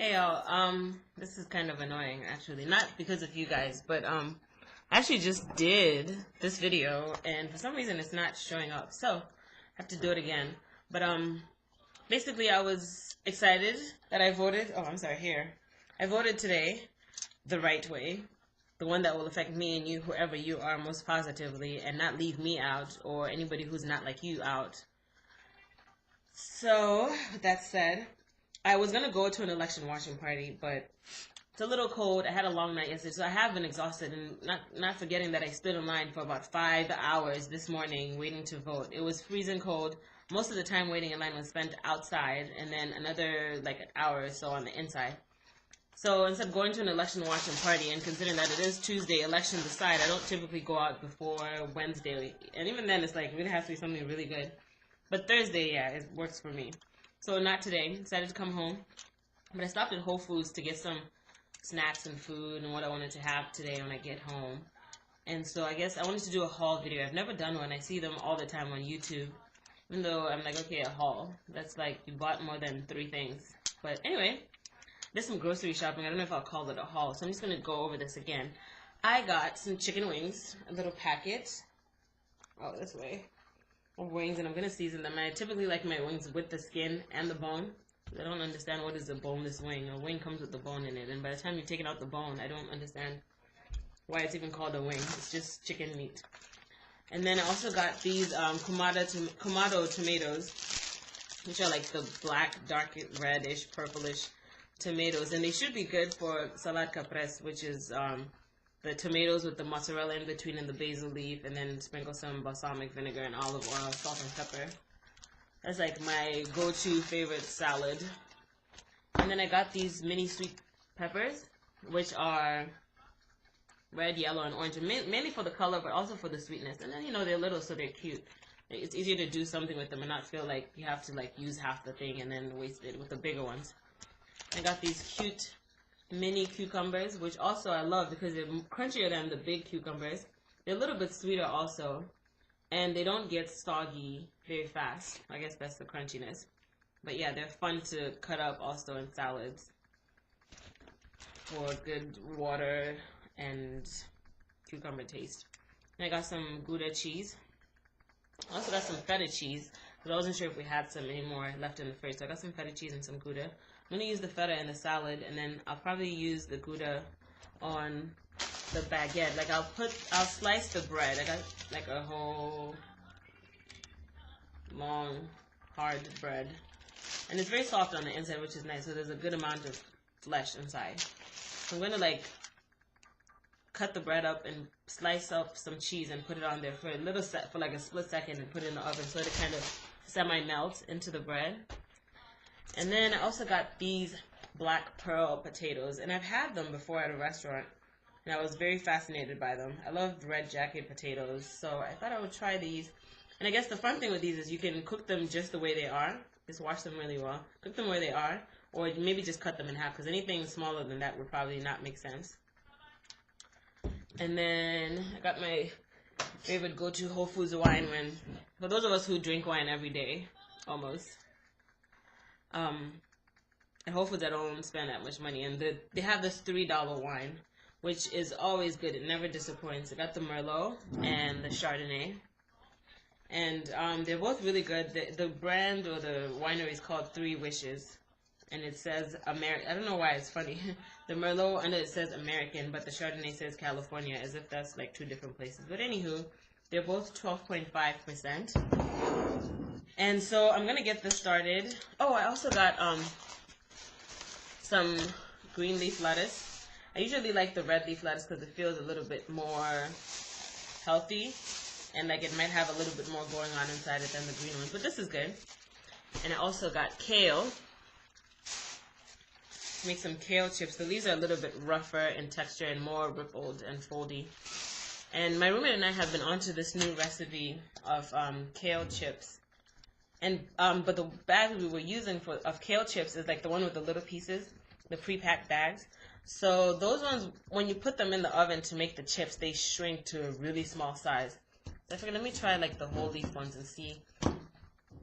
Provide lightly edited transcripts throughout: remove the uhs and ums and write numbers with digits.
Hey y'all, this is kind of annoying actually. Not because of you guys, but I actually just did this video and for some reason it's not showing up. So I have to do it again. But basically I was excited that I voted. Oh, I'm sorry, here. I voted today the right way. The one that will affect me and you, whoever you are, most positively, and not leave me out or anybody who's not like you out. So, with that said, I was going to go to an election watching party, but it's a little cold. I had a long night yesterday, so I have been exhausted, and not forgetting that I stood in line for about 5 hours this morning waiting to vote. It was freezing cold. Most of the time waiting in line was spent outside, and then another like an hour or so on the inside. So instead of going to an election watching party, and considering that it is Tuesday, elections aside, I don't typically go out before Wednesday. And even then, it's like, it has to be something really good. But Thursday, yeah, it works for me. So not today. Decided to come home. But I stopped at Whole Foods to get some snacks and food and what I wanted to have today when I get home. And so I guess I wanted to do a haul video. I've never done one. I see them all the time on YouTube. Even though I'm like, okay, a haul. That's like you bought more than 3 things. But anyway, did some grocery shopping. I don't know if I'll call it a haul. So I'm just going to go over this again. I got some chicken wings. A little packet. Oh, this way. Of wings, and I'm gonna season them. I typically like my wings with the skin and the bone. I don't understand what is a boneless wing. A wing comes with the bone in it, and by the time you've taken out the bone, I don't understand why it's even called a wing. It's just chicken meat. And then I also got these Kumato tomatoes, which are like the black, dark, reddish, purplish tomatoes, and they should be good for salad capres, which is the tomatoes with the mozzarella in between and the basil leaf, and then sprinkle some balsamic vinegar and olive oil, salt and pepper. That's like my go-to favorite salad. And then I got these mini sweet peppers, which are red, yellow, and orange, mainly for the color, but also for the sweetness. And then, you know, they're little, so they're cute. It's easier to do something with them and not feel like you have to like use half the thing and then waste it with the bigger ones. I got these cute mini cucumbers, which also I love because they're crunchier than the big cucumbers. They're a little bit sweeter also, and they don't get soggy very fast. I guess that's the crunchiness. But yeah, they're fun to cut up also in salads for good water and cucumber taste. And I got some Gouda cheese. I also got some feta cheese because I wasn't sure if we had some anymore left in the fridge. So I got some feta cheese and some Gouda. I'm going to use the feta in the salad, and then I'll probably use the Gouda on the baguette. Like I'll slice the bread. I got like a whole long, hard bread. And it's very soft on the inside, which is nice. So there's a good amount of flesh inside. So I'm going to like cut the bread up and slice up some cheese and put it on there for a little for like a split second and put it in the oven so it kind of semi-melts into the bread. And then I also got these black pearl potatoes, and I've had them before at a restaurant, and I was very fascinated by them. I love red jacket potatoes, so I thought I would try these. And I guess the fun thing with these is you can cook them just the way they are. Just wash them really well. Cook them where they are, or maybe just cut them in half, because anything smaller than that would probably not make sense. And then I got my favorite go-to Whole Foods wine for those of us who drink wine every day, almost. At Whole Foods I don't spend that much money, and they have this $3 wine, which is always good. It never disappoints. I got the Merlot and the Chardonnay, and they're both really good. The brand or the winery is called 3 Wishes, and it says American. I don't know why it's funny. The Merlot under it says American, but the Chardonnay says California, as if that's like 2 different places. But anywho, they're both 12.5%. And so I'm gonna get this started. Oh, I also got some green leaf lettuce. I usually like the red leaf lettuce because it feels a little bit more healthy, and like it might have a little bit more going on inside it than the green ones. But this is good. And I also got kale. Make some kale chips. So these are a little bit rougher in texture and more rippled and foldy. And my roommate and I have been onto this new recipe of kale chips. And but the bag we were using of kale chips is like the one with the little pieces, the pre-packed bags. So those ones, when you put them in the oven to make the chips, they shrink to a really small size. So I figured let me try like the whole leaf ones and see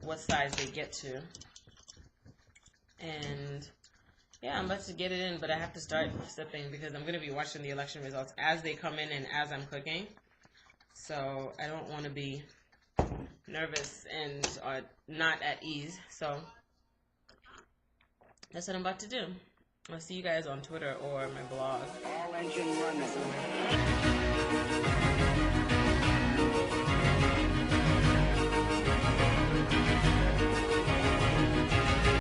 what size they get to. And Yeah, I'm about to get it in, but I have to start sipping because I'm going to be watching the election results as they come in and as I'm cooking. So I don't want to be nervous and not at ease. So that's what I'm about to do. I'll see you guys on Twitter or my blog. All engine running.